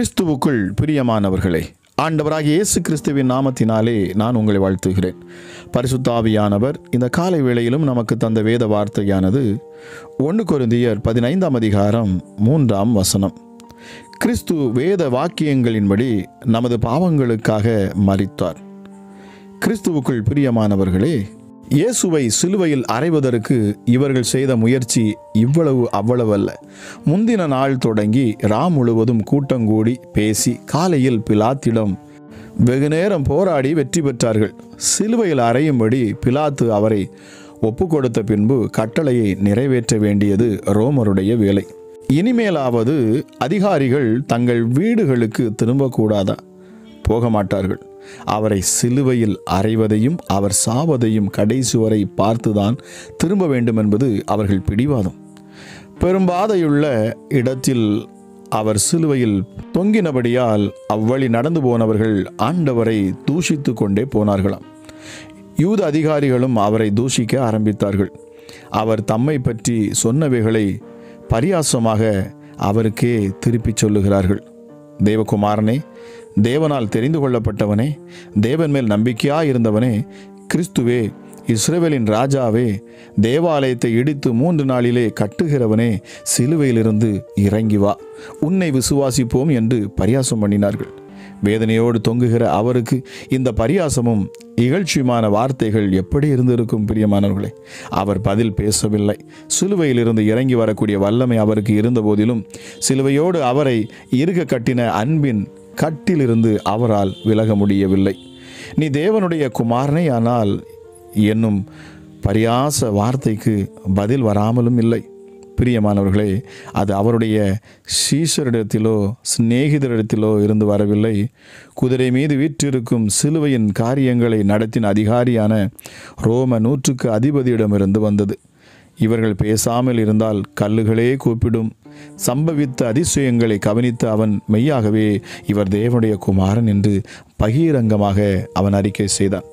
கிறிஸ்துவுக்குள் பிரியமானவர்களே, ஆண்டவராகிய இயேசு கிறிஸ்துவின் நாமத்தினாலே நான் உங்களை வாழ்த்துகிறேன். பரிசுத்த ஆவியானவர் இந்த காலை வேளையிலும் நமக்கு தந்த வேத வார்த்தையானது 1 கொரிந்தியர் 15ஆம் அதிகாரம் 3ஆம் வசனம். கிறிஸ்து வேத வாக்கியங்களின்படி நமது பாவங்களுக்காக மரித்தார். கிறிஸ்துவுக்குள் பிரியமானவர்களே, இயேசுவை சிலுவையில் அறைவதற்கு இவர்கள் செய்த முயற்சி இவ்வளவு அவ்வளவு அல்ல. முந்தின நாள் தொடங்கி முழுவதும் கூட்டங்கூடி பேசி காலையில் பிலாத்திடம் வெகுநேரம் போராடி வெற்றி பெற்றார்கள். சிலுவையில் அறையும்படி பிலாத்து அவரை ஒப்பு கொடுத்த பின்பு கட்டளையை நிறைவேற்ற வேண்டியது ரோமருடைய வேலை. இனிமேலாவது அதிகாரிகள் தங்கள் வீடுகளுக்கு திரும்பக்கூடாதா? போக மாட்டார்கள். அவரை சிலுவையில் அறைவதையும் அவர் சாவதையும் கடைசி வரை பார்த்துதான் திரும்ப வேண்டும் என்பது அவர்கள் பிடிவாதம். பெரும்பாதையுள்ள இடத்தில் அவர் சிலுவையில் தொங்கினபடியால் அவ்வழி நடந்து போனவர்கள் ஆண்டவரை தூஷித்து கொண்டே போனார்களாம். யூத அதிகாரிகளும் அவரை தூஷிக்க ஆரம்பித்தார்கள். அவர் தம்மை பற்றி சொன்னவைகளை பரியாசமாக அவருக்கே திருப்பிச் சொல்லுகிறார்கள். தேவகுமாரனே, தேவனால் தெரிந்து கொள்ளப்பட்டவனே, தேவன் மேல் நம்பிக்கையாயிருந்தவனே, கிறிஸ்துவே, இஸ்ரவேலின் ராஜாவே, தேவாலயத்தை இடித்து 3 நாளிலே கட்டுகிறவனே, சிலுவையிலிருந்து இறங்கி வா, உன்னை விசுவாசிப்போம் என்று பரியாசம் பண்ணினார்கள். வேதனையோடு தொங்குகிற அவருக்கு இந்த பரியாசமும் இகழ்ச்சியுமான வார்த்தைகள் எப்படி இருந்திருக்கும் பிரியமானவர்களே? அவர் பதில் பேசவில்லை. சிலுவையிலிருந்து இறங்கி வரக்கூடிய வல்லமை அவருக்கு இருந்த போதிலும் சிலுவையோடு அவரை இறுக கட்டின அன்பின் கட்டிலிருந்து அவரால் விலக முடியவில்லை. நீ தேவனுடைய குமாரனே ஆனால் என்னும் பரியாச வார்த்தைக்கு பதில் வராமலும் இல்லை. பிரியமானவர்களே, அது அவருடைய சீஷரிடத்திலோ சிநேகிதரிடத்திலோ இருந்து வரவில்லை. குதிரை மீது வீற்றிருக்கும் சிலுவையின் காரியங்களை நடத்தின அதிகாரியான ரோம 100க்கு அதிபதியிடமிருந்து வந்தது. இவர்கள் பேசாமல் இருந்தால் கல்லுகளே கூப்பிடும். சம்பவித்த அதிசயங்களை கவனித்த அவன் மெய்யாகவே இவர் தேவனுடைய குமாரன் என்று பகிரங்கமாக அவன் அறிக்கை செய்தான்.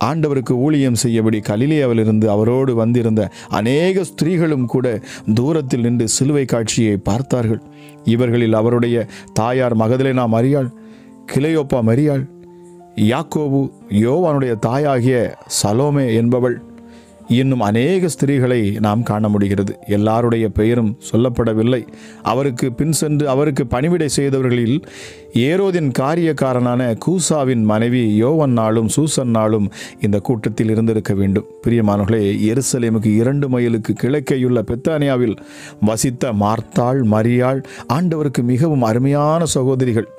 ஆண்டவருக்கு ஊழியம் செய்யபடி கலிலேயாவிலிருந்து அவரோடு வந்திருந்த அநேக ஸ்திரீகளும் கூட தூரத்தில் நின்று சிலுவை காட்சியை பார்த்தார்கள். இவர்களில் அவருடைய தாயார் மகதலேனா மரியாள், கிளையோப்பா மரியாள், யாக்கோபு, யோவானுடைய தாயாகிய சலோமே என்பவள், இன்னும் அநேக ஸ்திரீகளை நாம் காண முடிகிறது. எல்லாருடைய பெயரும் சொல்லப்படவில்லை. அவருக்கு பின் சென்று அவருக்கு பணிவிடை செய்தவர்களில் ஏரோதின் காரியக்காரனான கூசாவின் மனைவி யோவன்னாலும் சூசன்னாலும் இந்த கூட்டத்தில் இருந்திருக்க வேண்டும். பிரியமானவர்களே, எருசலேமுக்கு 2 மைலுக்கு கிழக்கேயுள்ள பெத்தானியாவில் வசித்த மார்த்தாள், மரியாள் ஆண்டவருக்கு மிகவும் அருமையான சகோதரிகள்.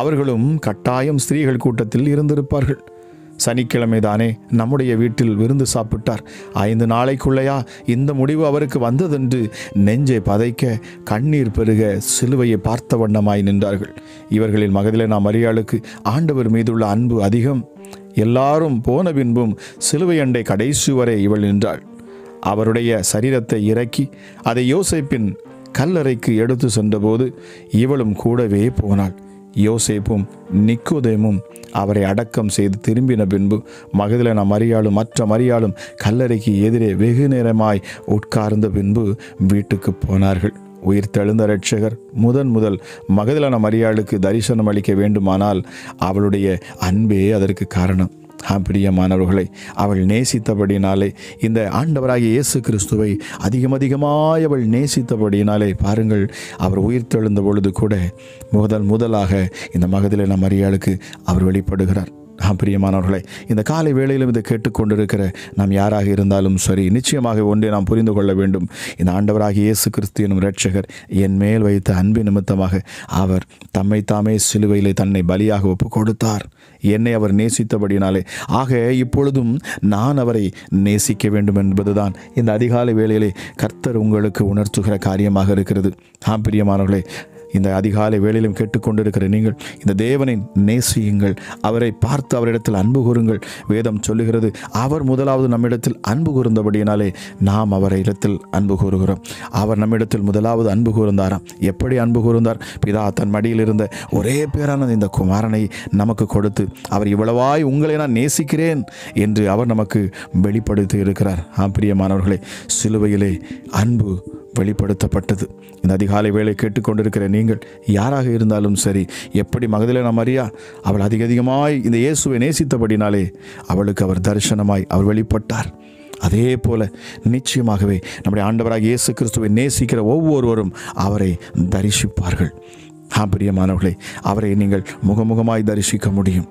அவர்களும் கட்டாயம் ஸ்திரீகள் கூட்டத்தில் இருந்திருப்பார்கள். சனிக்கிழமை தானே நம்முடைய வீட்டில் விருந்து சாப்பிட்டார். 5 நாளைக்குள்ளையா இந்த முடிவு அவருக்கு வந்ததென்று நெஞ்சை பதைக்க கண்ணீர் பெருக சிலுவையை பார்த்த வண்ணமாய் நின்றார்கள். இவர்களில் மகதலேனா மரியாளுக்கு ஆண்டவர் மீதுள்ள அன்பு அதிகம். எல்லாரும் போன பின்பும் சிலுவை அண்டை கடைசி வரை இவள் நின்றாள். அவருடைய சரீரத்தை இறக்கி அதை யோசேப்பின் கல்லறைக்கு எடுத்து சென்றபோது இவளும் கூடவே போனாள். யோசேப்பும் நிக்கோதேமும் அவரை அடக்கம் செய்து திரும்பின பின்பு மகதலேனா மரியாளும் மற்ற மரியாளும் கல்லறைக்கு எதிரே வெகு நேரமாய் உட்கார்ந்த பின்பு வீட்டுக்கு போனார்கள். உயிர்த்தெழுந்த இரட்சகர் முதல் மகதலேனா மரியாளுக்கு தரிசனம் அளிக்க வேண்டுமானால் அவளுடைய அன்பே அதற்கு காரணம். பிரியமானவர்களை, அவள் நேசித்தபடினாலே, இந்த ஆண்டவராகிய இயேசு கிறிஸ்துவை அதிகமாய் அவள் நேசித்தபடினாலே பாருங்கள், அவர் உயிர்த்தெழுந்த பொழுது கூட முதலாக இந்த மகதலேனா மரியாளுக்கு அவர் வெளிப்படுகிறார். பிரியமானவர்களே, இந்த காலை வேளையிலும் இதை கேட்டுக்கொண்டிருக்கிற நாம் யாராக இருந்தாலும் சரி, நிச்சயமாக ஒன்றை நாம் புரிந்து கொள்ள வேண்டும். இந்த ஆண்டவராகிய இயேசு கிறிஸ்து எனும் இரட்சகர் என் மேல் வைத்த அன்பின் நிமித்தமாக அவர் தம்மை தாமே சிலுவையிலே தன்னை பலியாக ஒப்பு கொடுத்தார். என்னை அவர் நேசித்தபடினாலே, ஆக இப்பொழுதும் நான் அவரை நேசிக்க வேண்டும் என்பதுதான் இந்த அதிகாலை வேளையிலே கர்த்தர் உங்களுக்கு உணர்த்துகிற காரியமாக இருக்கிறது. பிரியமானவர்களே, இந்த அதிகாலை வேளையிலும் கேட்டுக்கொண்டிருக்கிற நீங்கள் இந்த தேவனை நேசியுங்கள். அவரை பார்த்து அவரிடத்தில் அன்பு கூறுங்கள். வேதம் சொல்லுகிறது, அவர் முதலாவது நம்மிடத்தில் அன்பு கூர்ந்தபடியினாலே நாம் அவரை இடத்தில் அன்பு கூறுகிறோம். அவர் நம்மிடத்தில் முதலாவது அன்பு கூர்ந்தாராம். எப்படி அன்பு கூர்ந்தார்? பிதா தன் மடியில் இருந்த ஒரே பேரான இந்த குமாரனை நமக்கு கொடுத்து அவர் இவ்வளவாய் உங்களை நான் நேசிக்கிறேன் என்று அவர் நமக்கு வெளிப்படுத்தி இருக்கிறார். பிரியமானவர்களே, சிலுவையிலே அன்பு வெளிப்படுத்தப்பட்டது. இந்த அதிகாலை வேளை கேட்டுக்கொண்டிருக்கிற நீங்கள் யாராக இருந்தாலும் சரி, எப்படி மகதலேனா மரியா அவள் அதிகமாய் இந்த இயேசுவை நேசித்தபடினாலே அவளுக்கு அவர் தரிசனமாய் அவர் வெளிப்பட்டார். அதே போல நிச்சயமாகவே நம்முடைய ஆண்டவராக இயேசு கிறிஸ்துவை நேசிக்கிற ஒவ்வொருவரும் அவரை தரிசிப்பார்கள். பிரியமானவர்களே, அவரை நீங்கள் முகமுகமாய் தரிசிக்க முடியும்.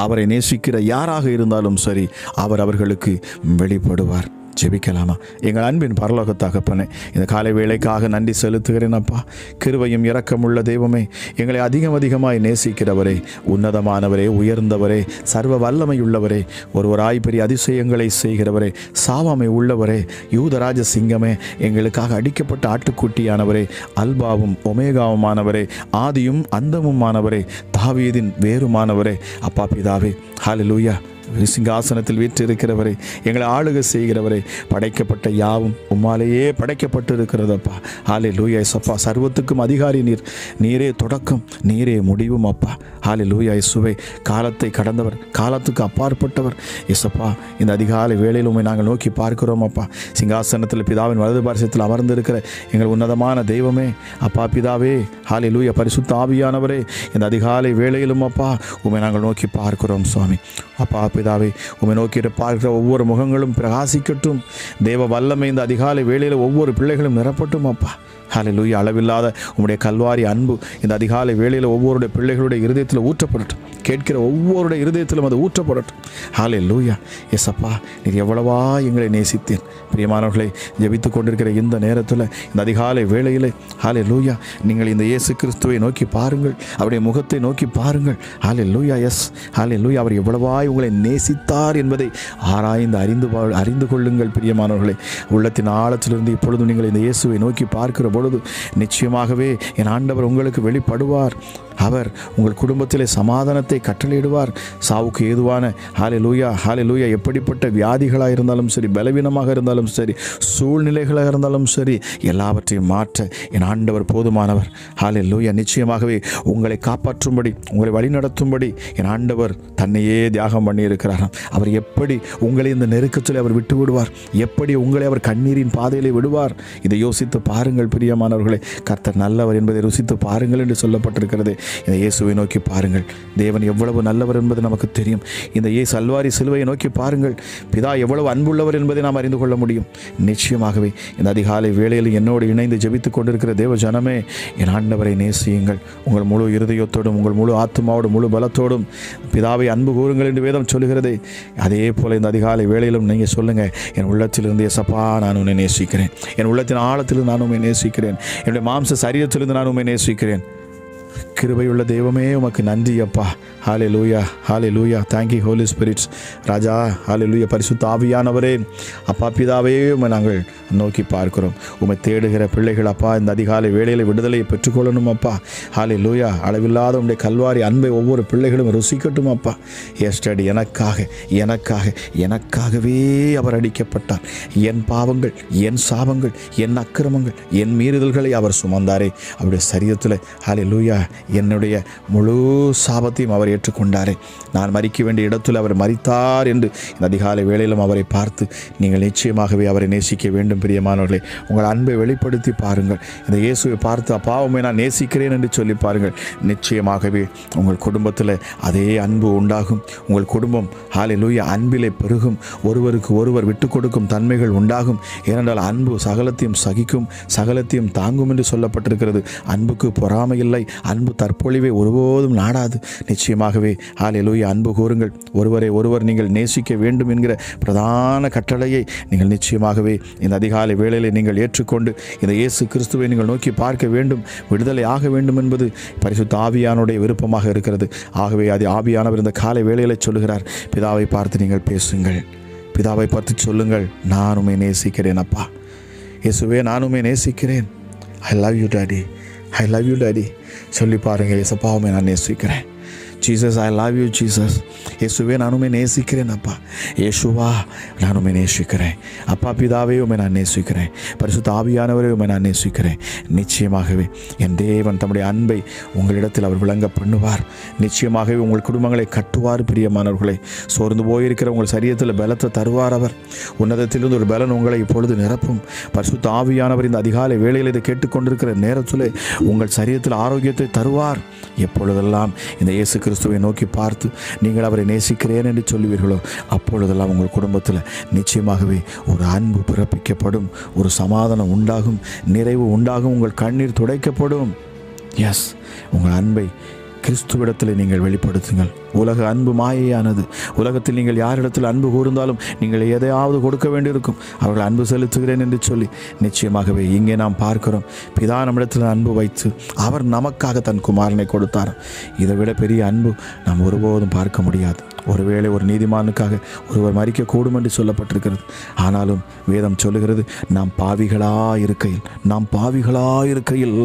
அவரை நேசிக்கிற யாராக இருந்தாலும் சரி, அவர் அவர்களுக்கு வெளிப்படுவார். ஜெபிக்கலாமா? எங்கள் அன்பின் பரலோக தகப்பனே, இந்த காலை வேளைக்காக நன்றி செலுத்துகிறேன் அப்பா. கிருபையும் இரக்கமுள்ள தெய்வமே, எங்களை அதிகமாய் நேசிக்கிறவரே, உன்னதமானவரே, உயர்ந்தவரே, சர்வ வல்லமையுள்ளவரே, ஒருவராய் பெரிய அதிசயங்களை செய்கிறவரே, சாவாமை உள்ளவரே, யூதராஜ சிங்கமே, எங்களுக்காக அடிக்கப்பட்ட ஆட்டுக்குட்டியானவரே, அல்பாவும் ஒமேகாவுமானவரே, ஆதியும் அந்தமுமானவரே, தாவீதின் வேறுமானவரே, அப்பா பிதாவே, ஹல்லேலூயா. சிங்காசனத்தில் வீற்றிருக்கிறவரே, எங்களை ஆளுகை செய்கிறவரே, படைக்கப்பட்ட யாவும் உம்மாலேயே படைக்கப்பட்டு இருக்கிறதப்பா. ஹல்லேலூயா இயேசுப்பா. சர்வத்துக்கும் அதிகாரி நீர். நீரே தொடக்கம், நீரே முடிவும் அப்பா. ஹல்லேலூயா இயேசுவே. காலத்தை கடந்தவர், காலத்துக்கு அப்பாற்பட்டவர் இயேசுப்பா. இந்த அதிகாலை வேளையில் உம்மை நாங்கள் நோக்கி பார்க்கிறோம் அப்பா. சிங்காசனத்தில் பிதாவின் வலது பார்சத்தில் அமர்ந்திருக்கிற எங்கள் உன்னதமான தெய்வமே, அப்பா பிதாவே, ஹல்லேலூயா. பரிசுத்த ஆவியானவரே, இந்த அதிகாலை வேளையிலும் அப்பா உம்மை நாங்கள் நோக்கி பார்க்கிறோம் சுவாமி. அப்பா பிதாவே, உம்மை நோக்கிட்டு பார்க்கிற ஒவ்வொரு முகங்களும் பிரகாசிக்கட்டும். தேவ வல்லமை இந்த அதிகாலை வேளையில் ஒவ்வொரு பிள்ளைகளும் நிரப்பட்டும் அப்பா. ஹல்லேலூயா. அளவில்லாத உம்முடைய கல்வாரி அன்பு இந்த அதிகாலை வேளையில் ஒவ்வொருடைய பிள்ளைகளுடைய இருதயத்தில் ஊற்றப்படட்டும். கேட்கிற ஒவ்வொருடைய இருதயத்திலும் அது ஊற்றப்படட்டும். ஹல்லேலூயா. எஸ்அப்பா, நீர் எவ்வளவா எங்களை நேசித்தேன். பிரியமானவர்களை, ஜெபித்து கொண்டிருக்கிற இந்த நேரத்தில், இந்த அதிகாலை வேளையில் ஹல்லேலூயா, நீங்கள் இந்த இயேசு கிறிஸ்துவை நோக்கி பாருங்கள். அவருடைய முகத்தை நோக்கி பாருங்கள். ஹல்லேலூயா. எஸ் ஹல்லேலூயா. அவர் எவ்வளவாய் உங்களை நேசித்தார் என்பதை ஆராய்ந்து அறிந்து கொள்ளுங்கள். பிரியமானவர்களை, உள்ளத்தின் ஆழத்திலிருந்து இப்பொழுது நீங்கள் இந்த இயேசுவை நோக்கி பார்க்கிற பொழுது நிச்சயமாகவே என் ஆண்டவர் உங்களுக்கு வெளிப்படுவார். அவர் உங்கள் குடும்பத்திலே சமாதானத்தை கட்டளையிடுவார். சாவுக்கு ஏதுவான ஹல்லேலூயா ஹல்லேலூயா எப்படிப்பட்ட வியாதிகளாக இருந்தாலும் சரி, பலவீனமாக இருந்தாலும் சரி, சூழ்நிலைகளாக இருந்தாலும் சரி, எல்லாவற்றையும் மாற்ற என் ஆண்டவர் போதுமானவர். ஹல்லேலூயா. நிச்சயமாகவே உங்களை காப்பாற்றும்படி, உங்களை வழிநடத்தும்படி என் ஆண்டவர் தன்னையே தியாகம் பண்ணியிருக்கிறார். அவர் எப்படி உங்களை இந்த நெருக்கத்தில் அவர் விட்டு விடுவார், எப்படி உங்களை அவர் கண்ணீரின் பாதையிலே விடுவார், இதை யோசித்து பாருங்கள் பிரியமானவர்களே. கர்த்தர் நல்லவர் என்பதை ருசித்து பாருங்கள் என்று சொல்லப்பட்டிருக்கிறது. இந்த இயேசுவை நோக்கி பாருங்கள். தேவன் எவ்வளவு நல்லவர் என்பது நமக்கு தெரியும். இந்த இயேசு அல்வாரி சிலுவையை நோக்கி பாருங்கள். பிதா எவ்வளவு அன்புள்ளவர் என்பதை நாம் அறிந்து கொள்ள முடியும். நிச்சயமாகவே இந்த அதிகாலை வேளையில் என்னோடு இணைந்து ஜெபித்துக் கொண்டிருக்கிற தேவ ஜனமே, என் ஆண்டவரை நேசியுங்கள். உங்கள் முழு இருதயத்தோடும், உங்கள் முழு ஆத்மாவோடும், முழு பலத்தோடும் பிதாவை அன்பு கூறுங்கள் என்று வேதம் சொல்லுகிறதே. அதே போல இந்த அதிகாலை வேளையிலும் நீங்கள் சொல்லுங்கள், என் உள்ளத்திலிருந்து எசப்பா நான் உன்னை நேசிக்கிறேன். என் உள்ளத்தின் ஆழத்திலிருந்து நான் உண்மை நேசிக்கிறேன். என்னுடைய மாம்ச சரீரத்திலிருந்து நான் உண்மை நேசிக்கிறேன். கிருபையுள்ள தெய்வமே, உமக்கு நன்றி அப்பா. ஹல்லேலூயா ஹல்லேலூயா. Thank you Holi spirits. ராஜா ஹல்லேலூயா. பரிசுத்த ஆவியானவரே, அப்பா பிதாவே, உம்மை நாங்கள் நோக்கி பார்க்கிறோம். உம்மை தேடுகிற பிள்ளைகள் அப்பா இந்த அதிகாலை வேளையில் விடுதலையை பெற்றுக்கொள்ளணும் அப்பா. ஹல்லேலூயா. அளவில்லாத உம்முடைய கல்வாரி அன்பை ஒவ்வொரு பிள்ளைகளும் ருசிக்கட்டும் அப்பா. எஸ்டடி எனக்காகவே அவர் அடிக்கப்பட்டார். என் பாவங்கள், என் சாபங்கள், என் அக்கிரமங்கள், என் மீறுதல்களை அவர் சுமந்தாரே. அவருடைய சரீரத்தில் ஹல்லேலூயா என்னுடைய முழு சாபத்தையும் அவர் ஏற்றுக்கொண்டாரே. நான் மரிக்க வேண்டிய இடத்தில் அவர் மரித்தார் என்று இந்த அதிகாலை வேளையிலும் அவரை பார்த்து நீங்கள் நிச்சயமாகவே அவரை நேசிக்க வேண்டும். பிரியமானவர்களே, உங்கள் அன்பை வெளிப்படுத்தி பாருங்கள். இந்த இயேசுவை பார்த்து அப்பாவுமே நான் நேசிக்கிறேன் என்று சொல்லி பாருங்கள். நிச்சயமாகவே உங்கள் குடும்பத்தில் அதே அன்பு உண்டாகும். உங்கள் குடும்பம் ஹல்லேலூயா அன்பிலே பெருகும். ஒருவருக்கு ஒருவர் விட்டு கொடுக்கும் தன்மைகள் உண்டாகும். ஏனென்றால் அன்பு சகலத்தையும் சகிக்கும், சகலத்தையும் தாங்கும் என்று சொல்லப்பட்டிருக்கிறது. அன்புக்கு பொறாமை இல்லை. அன்பு தற்பொழிவை ஒருபோதும் நாடாது. நிச்சயமாகவே ஹல்லேலூயா அன்பு கூறுங்கள். ஒருவரை ஒருவர் நீங்கள் நேசிக்க வேண்டும் என்கிற பிரதான கட்டளையை நீங்கள் நிச்சயமாகவே இந்த அதிகாலை வேளையில் நீங்கள் ஏற்றுக்கொண்டு இந்த இயேசு கிறிஸ்துவை நீங்கள் நோக்கி பார்க்க வேண்டும், விடுதலை ஆக வேண்டும் என்பது பரிசுத்த ஆவியானுடைய விருப்பமாக இருக்கிறது. ஆகவே அது ஆவியானவர் இந்த காலை வேளையில் சொல்லுகிறார், பிதாவை பார்த்து நீங்கள் பேசுங்கள். பிதாவை பார்த்து சொல்லுங்கள், நான் உம்மை நேசிக்கிறேன் அப்பா. இயேசுவே, நான் உம்மை நேசிக்கிறேன். I love you daddy, I love you daddy. சொல்லி பாருங்கள், இயேசப்பாவுமே நான் நேசிக்கிறேன். Jesus, I love you Jesus. இயேசுவே, நான் உம்மை நேசிக்கிறேன் அப்பா. இயேசுவா, நான் உம்மை நேசிக்கிறேன் அப்பா. பிதாவே, உம்மை நான் நேசிக்கிறேன். பரிசுத்த ஆவியானவரே, உம்மை நான் நேசிக்கிறேன். நிச்சயமாகவே என் தேவன் தம்முடைய அன்பை உங்களிடத்தில் அவர் விளங்க பண்ணுவார். நிச்சயமாகவே உங்கள் குடும்பங்களை கட்டுவார். பிரியமானவர்களே, சோர்ந்து போயிருக்கிற உங்கள் சரீரத்தில் பலத்தை தருவார். அவர் உன்னதத்திலிருந்து ஒரு பலன் உங்களை இப்பொழுது நிரப்பும். பரிசுத்த ஆவியானவர் இந்த அதிகாலை வேளையில் இதை கேட்டுக்கொண்டிருக்கிற நேரத்தில் உங்கள் சரீரத்தில் ஆரோக்கியத்தை தருவார். எப்பொழுதெல்லாம் இந்த இயேசு கிறிஸ்துவை நோக்கி பார்த்து நீங்கள் அவரை நேசிக்கிறேன் என்று சொல்லுவீர்களோ, அப்பொழுதெல்லாம் உங்கள் குடும்பத்தில் நிச்சயமாகவே ஒரு அன்பு பிறப்பிக்கப்படும், ஒரு சமாதானம் உண்டாகும், நிறைவு உண்டாகும், உங்கள் கண்ணீர் துடைக்கப்படும். எஸ், உங்கள் அன்பை கிறிஸ்துவிடத்தில் நீங்கள் வெளிப்படுத்துங்கள். உலக அன்பு மாயையானது. உலகத்தில் நீங்கள் யாரிடத்தில் அன்பு கூர்ந்தாலும் நீங்கள் எதையாவது கொடுக்க வேண்டியிருக்கும். அவர்கள் அன்பு செலுத்துகிறேன் என்று சொல்லி நிச்சயமாகவே இங்கே நாம் பார்க்கிறோம். பிதா நம்மிடத்தில் அன்பு வைத்து அவர் நமக்காக தன் குமாரனை கொடுத்தார். இதை விட பெரிய அன்பு நாம் ஒருபோதும் பார்க்க முடியாது. ஒருவேளை ஒரு நீதிமானுக்காக ஒருவர் மரிக்கக்கூடும் என்று சொல்லப்பட்டிருக்கிறது. ஆனாலும் வேதம் சொல்லுகிறது, நாம் பாவிகளாயிருக்கையில்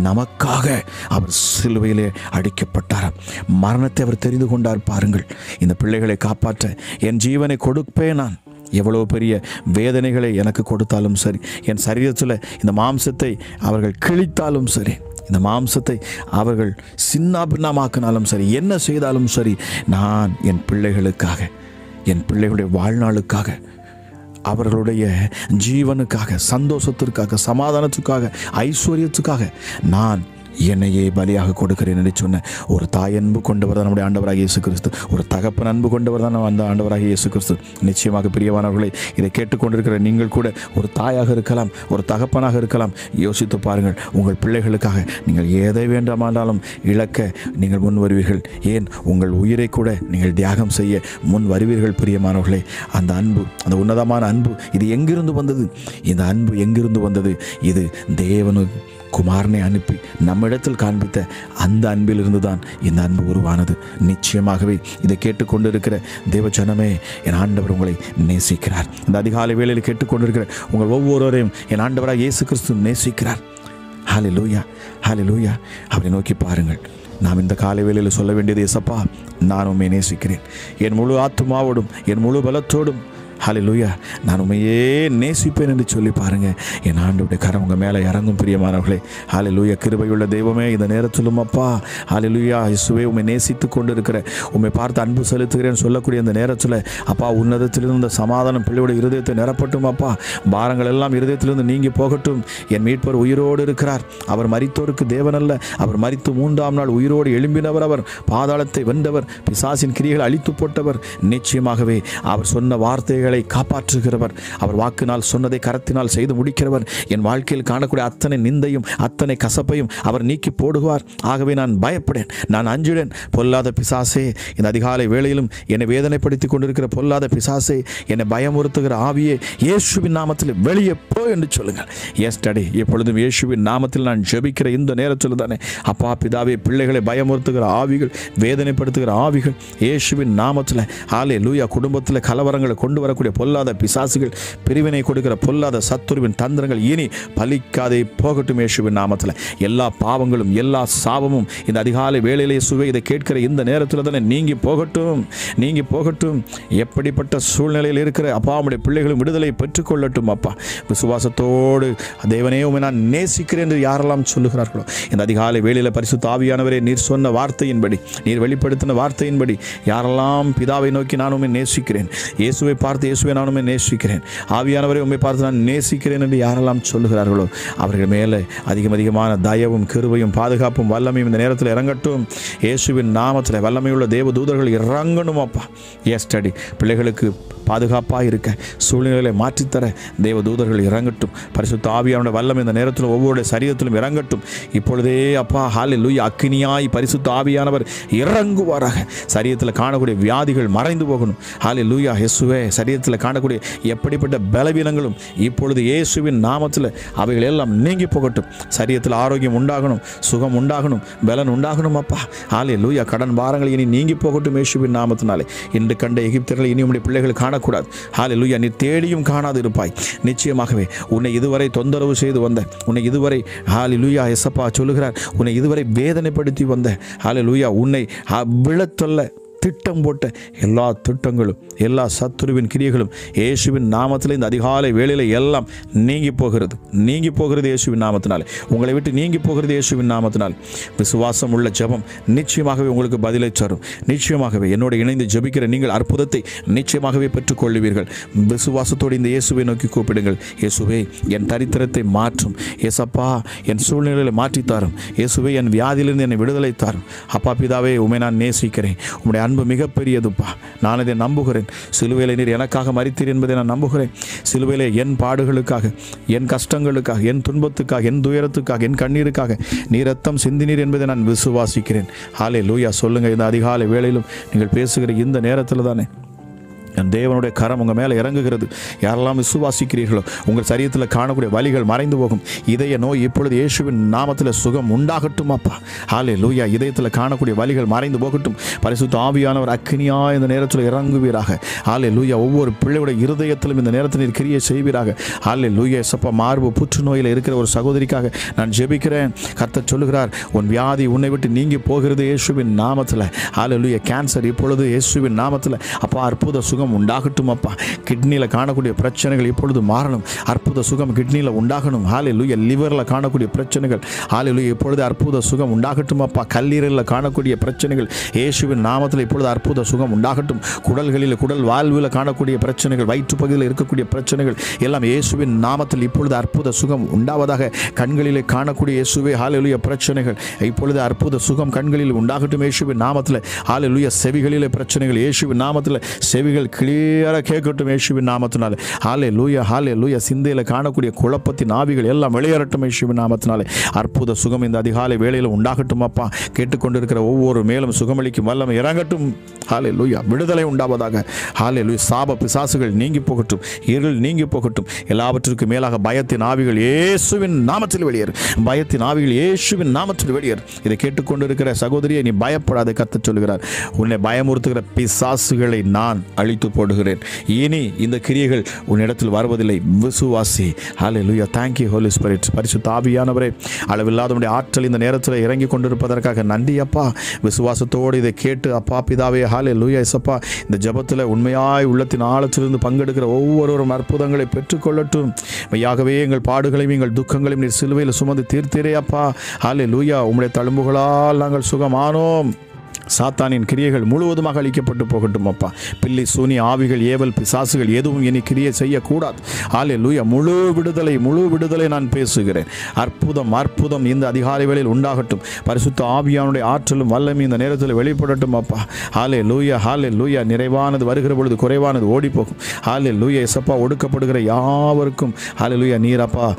நமக்காக அவர் சிலுவையிலே அடிக்கப்பட்டார். மரணத்தை அவர் தெரிந்து கொண்டார். பாருங்கள், இந்த பிள்ளைகளை காப்பாற்ற என் ஜீவனை கொடுப்பேன் நான். எவ்வளோ பெரிய வேதனைகளை எனக்கு கொடுத்தாலும் சரி, என் சரீரத்தில் இந்த மாம்சத்தை அவர்கள் கிழித்தாலும் சரி, இந்த மாம்சத்தை அவர்கள் சின்ன பின்னமாக்கினாலும் சரி, என்ன செய்தாலும் சரி, நான் என் பிள்ளைகளுக்காக, என் பிள்ளைகளுடைய வாழ்நாளுக்காக, அவர்களுடைய ஜீவனுக்காக, சந்தோஷத்திற்காக, சமாதானத்துக்காக, ஐஸ்வர்யத்துக்காக நான் என்னையே பலியாக கொடுக்கிறேன் என்று சொன்ன ஒரு தாய் அன்பு கொண்டவர் தான் நம்முடைய ஆண்டவராகிய இயேசு கிறிஸ்து. ஒரு தகப்பன் அன்பு கொண்டவர் தான் அந்த ஆண்டவராகிய இயேசு கிறிஸ்து. நிச்சயமாக பிரியமானவர்களை, இதை கேட்டுக்கொண்டிருக்கிற நீங்கள் கூட ஒரு தாயாக இருக்கலாம், ஒரு தகப்பனாக இருக்கலாம். யோசித்து பாருங்கள், உங்கள் பிள்ளைகளுக்காக நீங்கள் எதை வேண்டாமானாலும் இழக்க நீங்கள் முன் வருவீர்கள். ஏன், உங்கள் உயிரை கூட நீங்கள் தியாகம் செய்ய முன் வருவீர்கள். பிரியமானவர்களே, அந்த அன்பு, அந்த உன்னதமான அன்பு, இது எங்கிருந்து வந்தது? இந்த அன்பு எங்கிருந்து வந்தது? இது தேவனு குமாரனை அனுப்பி நம்மிடத்தில் காண்பித்த அந்த அன்பிலிருந்து தான் இந்த அன்பு உருவானது. நிச்சயமாகவே இதை கேட்டுக்கொண்டிருக்கிற தேவ ஜனமே, என் ஆண்டவர் உங்களை நேசிக்கிறார். இந்த அதிகாலை வேளையில் கேட்டுக்கொண்டிருக்கிற உங்கள் ஒவ்வொருவரையும் என் ஆண்டவராக இயேசு கிறிஸ்து நேசிக்கிறார். ஹல்லேலூயா, ஹல்லேலூயா. அவரை நோக்கி பாருங்கள். நாம் இந்த காலை வேளையில் சொல்ல வேண்டியது, இயேசப்பா, நான் உம்மை நேசிக்கிறேன் என் முழு ஆத்துமாவோடும் என் முழு பலத்தோடும். ஹல்லேலூயா, நான் உண்மையே நேசிப்பேன் என்று சொல்லி பாருங்கள். என் ஆண்டவருடைய கரம் உங்கள் மேலே இறங்கும். பிரியமானவர்களே, ஹல்லேலூயா. கிருபையுள்ள தெய்வமே, இந்த நேரத்திலும் அப்பா, ஹல்லேலூயா, இயேசுவே, உம்மை நேசித்து கொண்டு இருக்கிற, உம்மை பார்த்து அன்பு செலுத்துகிறேன்னு சொல்லக்கூடிய இந்த நேரத்தில் அப்பா, உன்னதத்திலிருந்து இந்த சமாதானம் பிள்ளையுடைய இருதயத்தை நிரப்பட்டும். அப்பா, பாரங்கள் எல்லாம் இருதயத்திலிருந்து நீங்கி போகட்டும். என் மீட்பர் உயிரோடு இருக்கிறார். அவர் மரித்தோருக்கு தேவன் அல்ல, அவர் மரித்து 3ஆம் நாள் உயிரோடு எழும்பினவர். அவர் பாதாளத்தை வென்றவர், பிசாசின் கிரியைகளை அழித்து போட்டவர். நிச்சயமாகவே அவர் சொன்ன வார்த்தைகளை காப்பாற்றுகிறவர். அவர் வாக்கினால் சொன்னதை கரத்தினால் செய்து முடிக்கிறவர். என் வாழ்க்கையில் காணக்கூடிய அத்தனை நிந்தையும் அத்தனை கசப்பையும் அவர் நீக்கி போடுவார். ஆகவே நான் பயப்படேன், நான் அஞ்சுடேன். பொல்லாத பிசாசே, இந்த அதிகாலை வேளையிலும் என்னை வேதனைப்படுத்தி கொண்டிருக்கிற பொல்லாத பிசாசே, என்னை பயமுறுத்துகிற ஆவியே, இயேசுவின் நாமத்தில் வெளியே போ என்று சொல்லுங்கள். எஸ்டே, எப்பொழுதும் இயேசுவின் நாமத்தில் நான் ஜெபிக்கிற இந்த நேரத்தில் தானே அப்பா பிதாவே, பிள்ளைகளை பயமுறுத்துகிற ஆவிகள், வேதனைப்படுத்துகிற ஆவிகள், இயேசுவின் நாமத்தில் ஹல்லேலூயா. குடும்பத்தில் கலவரங்களை கொண்டு வரக்கூடிய பொல்லாத பிசாசுகள், பிரிவினை கொடுக்கிற பொல்லாத சத்துருவின் தந்திரங்கள் இனி பலிக்காதே போகட்டும். இயேசுவின் நாமத்தில் எல்லா பாவங்களும் எல்லா சாபமும் இந்த அதிகாலை வேளையிலே சுவை இதை கேட்கிற இந்த நேரத்தில் தானே நீங்கி போகட்டும், நீங்கி போகட்டும். எப்படிப்பட்ட சூழ்நிலையில் இருக்கிற அப்பா, உம்முடைய பிள்ளைகளும் விடுதலை பெற்றுக்கொள்ளட்டும். அப்பா, விசுவாசத்தோடு தேவனே உம்மை நான் நேசிக்கிறேன் என்று யாரெல்லாம் சொல்லுகிறார்களோ, இந்த அதிகாலை வேளையில் பரிசுத்த ஆவியானவரே, நீர் சொன்ன வார்த்தையின்படி, நீர் வெளிப்படுத்தின வார்த்தையின்படி யாரெல்லாம் பிதாவை நோக்கி நான் உம்மை நேசிக்கிறேன், இயேசுவை பார்த்து இயேசுவை நான் உம்மை நேசிக்கிறேன், ஆவியானவரை உம்மை பார்த்து நான் நேசிக்கிறேன் என்று யாரெல்லாம் சொல்லுகிறார்களோ, அவர்கள் மேலே அதிகமான தயவும் கிருபையும் பாதுகாப்பும் வல்லமையும் இந்த நேரத்தில் இறங்கட்டும். இயேசுவின் நாமத்தில் வல்லமையுள்ள தேவ தூதர்கள் இறங்கணும். அப்பா, எஸ்டடி பிள்ளைகளுக்கு பாதுகாப்பாக இருக்க, சூழ்நிலைகளை மாற்றித்தர தேவ தூதர்கள் இறங்கட்டும். பரிசுத்த ஆவியானவருடைய வல்லமை இந்த நேரத்தில் ஒவ்வொரு சரீரத்திலும் இறங்கட்டும். இப்பொழுதே அப்பா, ஹல்லேலூயா, அக்கினியாய் பரிசுத்த ஆவியானவர் இறங்குவாராக. சரீரத்தில் காணக்கூடிய வியாதிகள் மறைந்து போகணும். ஹல்லேலூயா. இயேசுவே, சரீரத்தில் காணக்கூடிய எப்படிப்பட்ட பலவீனங்களும் இப்பொழுது இயேசுவின் நாமத்தில் அவைகள் எல்லாம் நீங்கி போகட்டும். சரீரத்தில் ஆரோக்கியம் உண்டாகணும், சுகம் உண்டாகணும், பலன் உண்டாகணும். அப்பா, ஹல்லேலூயா. கடன் பாரங்கள் இனி நீங்கி போகட்டும் இயேசுவின் நாமத்தினாலே. இன்று கண்ட எகிப்தியர்கள் இனி உம்முடைய பிள்ளைகள் காண காணக்கூடாது. ஹல்லேலூயா. நீ தேடியும் காணாது இருப்பாய். நிச்சயமாகவே உன்னை இதுவரை தொந்தரவு செய்து வந்த, உன்னை இதுவரை ஹல்லேலூயா இயேசப்பா சொல்லுகிறார், உன்னை இதுவரை வேதனைப்படுத்தி வந்த, ஹல்லேலூயா உன்னை விழத்தொல்ல திட்டம் போட்ட எல்லா திட்டங்களும், எல்லா சத்துருவின் கிரியைகளும் இயேசுவின் நாமத்தில் இந்த அதிகாலை வேளையில் எல்லாம் நீங்கி போகிறது. நீங்கி போகிறது இயேசுவின் நாமத்தினால். உங்களை விட்டு நீங்கி போகிறது இயேசுவின் நாமத்தினால். விசுவாசம் உள்ள ஜெபம் நிச்சயமாகவே உங்களுக்கு பதிலை தரும். நிச்சயமாகவே என்னோடு இணைந்து ஜெபிக்கிற நீங்கள் அற்புதத்தை நிச்சயமாகவே பெற்றுக்கொள்வீர்கள். விசுவாசத்தோடு இந்த இயேசுவை நோக்கி கூப்பிடுங்கள். இயேசுவே, என் தரித்திரத்தை மாற்றும். இயேசப்பா, என் சூழ்நிலையை மாற்றித்தாரும். இயேசுவே, என் வியாதியிலிருந்து என்னை விடுதலை தாரும். அப்பா பிதாவே, உம்மை நான் நேசிக்கிறேன். உம்முடைய அன்பு மிகப்பெரியதுப்பா. நான் இதை நம்புகிறேன். சிலுவையிலே நீர் எனக்காக மரித்தீர் என்பதை நான் நம்புகிறேன். சிலுவையிலே என் பாடுகளுக்காக, என் கஷ்டங்களுக்காக, என் துன்பத்துக்காக, என் துயரத்துக்காக, என் கண்ணீருக்காக நீர் ரத்தம் சிந்தினீர் என்பதை நான் விசுவாசிக்கிறேன். ஹல்லேலூயா. சொல்லுங்கள், இந்த அதிகாலை வேளையிலும் நீங்கள் பேசுகிற இந்த நேரத்தில் தானே என் தேவனுடைய கரம் உங்கள் மேலே இறங்குகிறது. யாரெல்லாம் விசுவாசிக்கிறீர்களோ உங்கள் சரீரத்தில் காணக்கூடிய வலிகள் மறைந்து போகும். இதய நோய் இப்பொழுது இயேசுவின் நாமத்தில் சுகம் உண்டாகட்டும் அப்பா. ஹல்லேலூயா. இதயத்தில் காணக்கூடிய வலிகள் மறைந்து போகட்டும். பரிசுத்த ஆவியானவர் அக்கினியா இந்த நேரத்தில் இறங்குவீராக. ஹல்லேலூயா. ஒவ்வொரு பிள்ளையுடைய இருதயத்திலும் இந்த நேரத்தில் நீர் கிரியை செய்வீராக. ஹல்லேலூயா. சப்பா, மார்பு புற்றுநோயில் இருக்கிற ஒரு சகோதரிக்காக நான் ஜெபிக்கிறேன். கர்த்தர் சொல்லுகிறார், உன் வியாதி உன்னை விட்டு நீங்கி போகிறது இயேசுவின் நாமத்தில். ஹல்லேலூயா. கேன்சர் இப்பொழுது இயேசுவின் நாமத்தில் அப்பா அற்புத சுகம் உண்டாகட்டும் அப்பா. கிட்னியில் காணக்கூடிய பிரச்சனைகள் இப்பொழுது மாறணும். அற்புத சுகம் கிட்னியில் உண்டாகணும். ஹல்லேலூயா. லிவரில் காணக்கூடிய பிரச்சனைகள் ஹல்லேலூயா இப்பொழுது அற்புத சுகம் உண்டாகட்டும் அப்பா. கல்லீரலில் காணக்கூடிய பிரச்சனைகள் இயேசுவின் நாமத்தில் இப்பொழுது அற்புத சுகம் உண்டாகட்டும். குடல்களில், குடல் வாழ்வில் காணக்கூடிய பிரச்சனைகள், வயிற்று பகுதியில் இருக்கக்கூடிய பிரச்சனைகள் எல்லாம் இயேசுவின் நாமத்தில் இப்பொழுது அற்புத சுகம் உண்டாவதாக. கண்களிலே காணக்கூடிய இயேசுவே ஹல்லேலூயா பிரச்சனைகள் இப்பொழுது அற்புத சுகம் கண்களில் உண்டாகட்டும் இயேசுவின் நாமத்தில். ஹல்லேலூயா. செவிகளிலே பிரச்சனைகள் இயேசுவின் நாமத்தில் செவிகள் கிளியராக கேட்கட்டும் இயேசுவின் நாமத்தினாலே. ஹல்லேலூயா. ஹல்லேலூயா. சிந்தையில் காணக்கூடிய குழப்பத்தின் ஆவிகள் எல்லாம் வெளியேறட்டும் இயேசுவின் நாமத்தினாலே. அற்புத சுகம் இந்த அதிகாலை வேளையில் உண்டாகட்டும் அப்பா. கேட்டுக்கொண்டிருக்கிற ஒவ்வொரு மேலும் சுகமளிக்கும் வல்லமை இறங்கட்டும். ஹல்லேலூயா. விடுதலை உண்டாவதாக. ஹல்லேலூயா. சாப பிசாசுகள் நீங்கி போகட்டும். இருள் நீங்கி போகட்டும். எல்லாவற்றிற்கும் மேலாக பயத்தின் ஆவிகள் இயேசுவின் நாமத்தில் வெளியேறு. பயத்தின் ஆவிகள் இயேசுவின் நாமத்தில் வெளியேறு. இதை கேட்டுக்கொண்டிருக்கிற சகோதரியை நீ பயப்படாத. கர்த்தர் சொல்லுகிறார், உன்னை பயமுறுத்துகிற பிசாசுகளை நான் அழித்து போடுகிறேன். இனி இந்த கிரியைகள் உன்னிடத்தில் வருவதில்லை. விசுவாசி. Hallelujah. Thank you holy spirit. பரிசுத்த ஆவியானவரே, அளவில்லாதவனுடைய ஆற்றல் இந்த நேரத்தில் இறங்கி கொண்டிருப்பதற்காக நன்றி அப்பா. விசுவாசத்தோடு இதை கேட்டு அப்பா பிதாவே ஹல்லேலூயா இயேசப்பா இந்த ஜெபத்தில் உண்மையாய் உள்ளத்தின் ஆழத்திலிருந்து பங்கெடுக்கிற ஒவ்வொருவரும் அற்புதங்களை பெற்றுக்கொள்ளட்டும். மெய்யாகவே எங்கள் பாடுகளையும் எங்கள் துக்கங்களையும் நீர் சிலுவையில் சுமந்து தீர்த்தீரே அப்பா. ஹல்லேலூயா. உம்முடைய தழும்புகளால் நாங்கள் சுகமானோம். சாத்தானின் கிரியைகள் முழுவதுமாக அழிக்கப்பட்டு போகட்டும் அப்பா. பில்லி, சூனி, ஆவிகள், ஏவல், பிசாசுகள் எதுவும் இனி கிரியை செய்யக்கூடாது. ஹல்லேலூயா. முழு விடுதலை நான் பேசுகிறேன். அற்புதம் அற்புதம் இந்த அதிகாலை வேளையில் உண்டாகட்டும். பரிசுத்த ஆவியானுடைய ஆற்றலும் வல்லமை இந்த நேரத்தில் வெளிப்படட்டும் அப்பா. ஹல்லேலூயா. ஹல்லேலூயா. நிறைவானது வருகிற பொழுது குறைவானது ஓடி போகும். ஹல்லேலூயா. இயேசப்பா, ஒடுக்கப்படுகிற யாவருக்கும் ஹல்லேலூயா நீர் அப்பா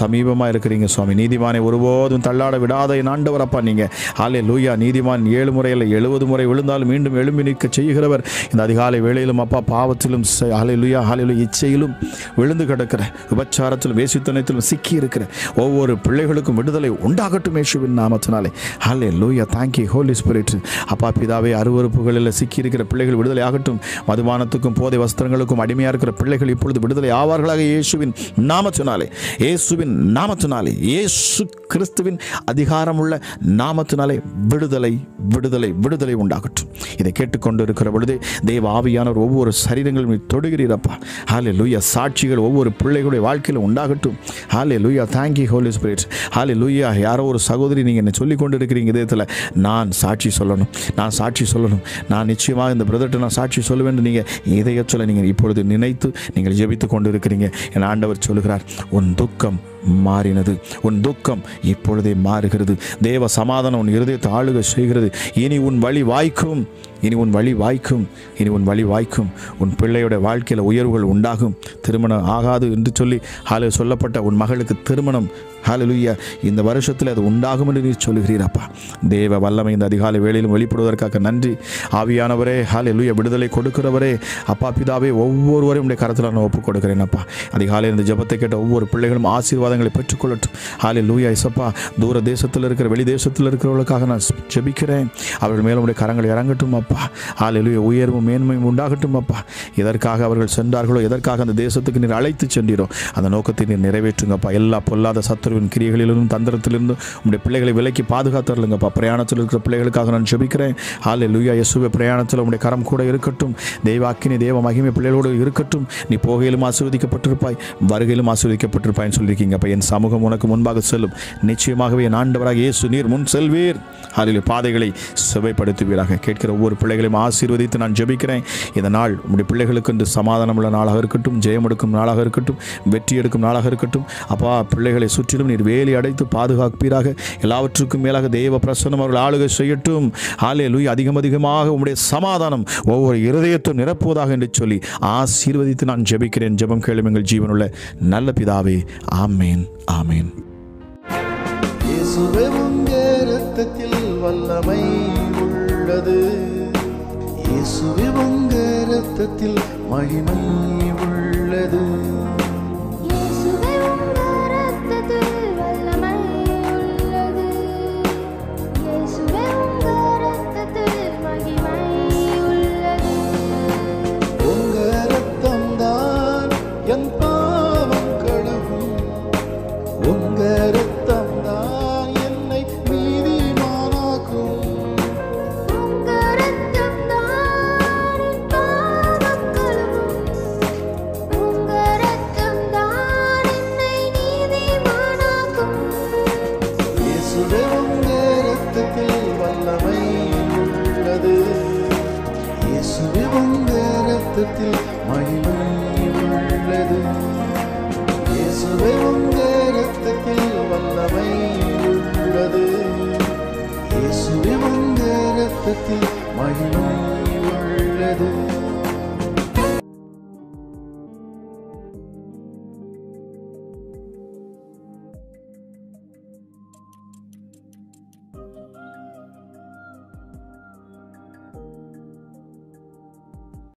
சமீபமாக இருக்கிறீங்க சுவாமி. நீதிமானை ஒருபோதும் தள்ளாட விடாத ஆண்டவர் அப்பா நீங்க. ஹல்லேலூயா. நீதிமான் 7 முறையில் 70 முறை விழுந்தால் மீண்டும் எழும்பி நிற்க செய்கிறவர். இந்த அதிகாலை வேளையிலும் அப்பா பாவத்திலும் ஹல்லேலூயா ஹல்லேலூயா இச்சையிலும் விழுந்து கிடக்கிற, விபச்சாரத்திலும் வேசித்தனத்திலும் சிக்கி இருக்கிற ஒவ்வொரு பிள்ளைகளுக்கும் விடுதலை உண்டாகட்டும் இயேசுவின் நாமத்தினாலே. Hallelujah. Thank you holy spirit. அப்பா பிதாவே, அருவருப்புகளில் சிக்கி இருக்கிற பிள்ளைகள் விடுதலை ஆகட்டும். மதுபானத்துக்கும் போதை வஸ்திரங்களுக்கும் அடிமையாக இருக்கிற பிள்ளைகள் இப்பொழுது விடுதலை ஆவார்களாக இயேசுவின் நாமத்தினாலே. இயேசுவின் நாமத்தினாலே, இயேசு கிறிஸ்துவின் அதிகாரமுள்ள நாமத்தினாலே விடுதலை விடுதலை விடுதலை உண்டாகட்டும். இதை கேட்டுக்கொண்டு இருக்கிற பொழுது தேவ ஆவியானவர் ஒவ்வொரு சரீரங்களும் தொடுகிறீரப்பா. ஹல்லேலூயா. சாட்சிகள் ஒவ்வொரு பிள்ளைகளுடைய வாழ்க்கையில் உண்டாகட்டும். Hallelujah. Thank you holy spirit. Hallelujah. யாரோ ஒரு சகோதரி நீங்கள் என்ன சொல்லி கொண்டு இருக்கிறீங்க இதயத்தில், நான் சாட்சி சொல்லணும், நான் சாட்சி சொல்லணும், நான் நிச்சயமாக இந்த பிரதர்கிட்ட நான் சாட்சி சொல்ல வேண்டும். நீங்கள் இதயத்தில் நீங்கள் இப்பொழுது நினைத்து நீங்கள் ஜெபித்து கொண்டு இருக்கிறீங்க. என் ஆண்டவர் சொல்லுகிறார், உன் துக்கம் மாறினது, உன் துக்கம் இப்பொழுதே மாறுகிறது. தேவ சமாதானம் உன் இருதயத்தை ஆளுகை செய்கிறது. இனி உன் வழி வாய்க்கும், இனி உன் வழி வாய்க்கும், இனி உன் வழி வாய்க்கும். உன் பிள்ளையோட வாழ்க்கையில் உயர்வுகள் உண்டாகும். திருமணம் ஆகாது என்று சொல்லி சொல்லப்பட்ட உன் மகளுக்கு திருமணம் ஹல்லேலூயா இந்த வருஷத்தில் அது உண்டாகும் என்று நீ சொல்லுகிறீரப்பா. தேவ வல்லமை இந்த அதிகாலை வேளையிலும் வெளிப்படுவதற்காக நன்றி. ஆவியானவரே ஹல்லேலூயா. விடுதலை கொடுக்கிறவரே அப்பா பிதாவே, ஒவ்வொருவரையும் உடைய கரத்தில் நான் ஒப்புக் கொடுக்கிறேன் அப்பா. அதிகாலை இந்த ஜெபத்தை கேட்ட ஒவ்வொரு பிள்ளைகளும் ஆசீர்வாதங்களை பெற்றுக்கொள்ளட்டும். ஹல்லேலூயா இயேசப்பா. தூர தேசத்தில் இருக்கிற, வெளி தேசத்தில் இருக்கிறவர்களுக்காக நான் ஜெபிக்கிறேன். அவர்கள் மேலும் உடைய கரங்கள் இறங்கட்டும் அப்பா. அப்பா. ஹல்லேலூயா. உயர்வும் மேன்மையும் உண்டாகட்டும் அப்பா. எதற்காக அவர்கள் சென்றார்களோ, எதற்காக அந்த தேசத்துக்கு நீர் அழைத்து சென்றீரோ அந்த நோக்கத்தை நீர் நிறைவேற்றுங்கப்பா. எல்லா பொல்லாத சத்துருவின் கிரியைகளிலிருந்தும் தந்திரத்திலிருந்தும் உங்களுடைய பிள்ளைகளை விலக்கி பாதுகாத்தரலுங்கப்பா. பிரயாணத்தில் இருக்கிற பிள்ளைகளுக்காக நான் ஜெபிக்கிறேன். ஹல்லேலூயா. இயேசுவே, பிரயாணத்தில் உங்களுடைய கரம் கூட இருக்கட்டும். தெய்வ அக்கினி, தேவ மகிமை பிள்ளைகளோடு இருக்கட்டும். நீ போகையிலும் ஆசீர்வதிக்கப்பட்டிருப்பாய், வருகையிலும் ஆசீர்வதிக்கப்பட்டிருப்பாய்ன்னு சொல்லியிருக்கீங்க அப்பா. என் சமூகம் உனக்கு முன்பாக செல்லும். நிச்சயமாகவே என் ஆண்டவராக இயேசு நீர் முன் செல்வீர். ஹல்லேலூயா. பாதைகளை செவ்வைப்படுத்துவீராக. கேட்கிற ஒவ்வொரு பிள்ளைகளையும் ஆசீர்வதித்து நான் ஜெபிக்கிறேன். இந்த நாள் உங்களுடைய பிள்ளைகளுக்கு என்று சமாதானம் உள்ள நாளாக இருக்கட்டும், ஜெயம் எடுக்கும் நாளாக இருக்கட்டும், வெற்றி எடுக்கும் நாளாக இருக்கட்டும் அப்பா. பிள்ளைகளை சுற்றிலும் நீர் வேலி அடைத்து பாதுகாப்பீராக. எல்லாவற்றுக்கும் மேலாக தேவ பிரசன்னம் அவர்கள் ஆளுகை செய்யட்டும். ஹல்லேலூயா. அதிகமாக உம்முடைய சமாதானம் ஒவ்வொரு இருதயத்தையும் நிரப்புவதாக என்று சொல்லி ஆசீர்வதித்து நான் ஜெபிக்கிறேன். ஜெபம் கேளும் எங்கள் ஜீவனுள்ள நல்ல பிதாவே. ஆமேன், ஆமேன். இயேசுவே, உம்முடைய இரத்தத்தில் வல்லமை உள்ளது. இயேசுவே, உம்முடைய இரத்தத்தில் மகிமை உள்ளது. இயேசுவே, உம்முடைய இரத்தத்தில் வல்லமை உள்ளது. இயேசுவே, உம்முடைய இரத்தத்தில் மகிமை உள்ளது. உங்க இரத்தம்தான் என் பாவம் கழுவும். உங்க இரத்தம்தான் என்னை நீதிமானாக்கும். உங்க இரத்தம்தான் என் பாவம் கழுவும். உங்க இரத்தம்தான் என்னை நீதிமானாக்கும். இயேசுவே, உம்முடைய இரத்தத்தில் வல்லமை உள்ளது. இயேசுவே, உம்முடைய இரத்தத்தில் மகிமை உள்ளது. இயேசுவே, உம்முடைய இரத்தத்தில் வல்லமை உள்ளது. இயேசுவே, உம்முடைய இரத்தத்தில் மகிமை உள்ளது.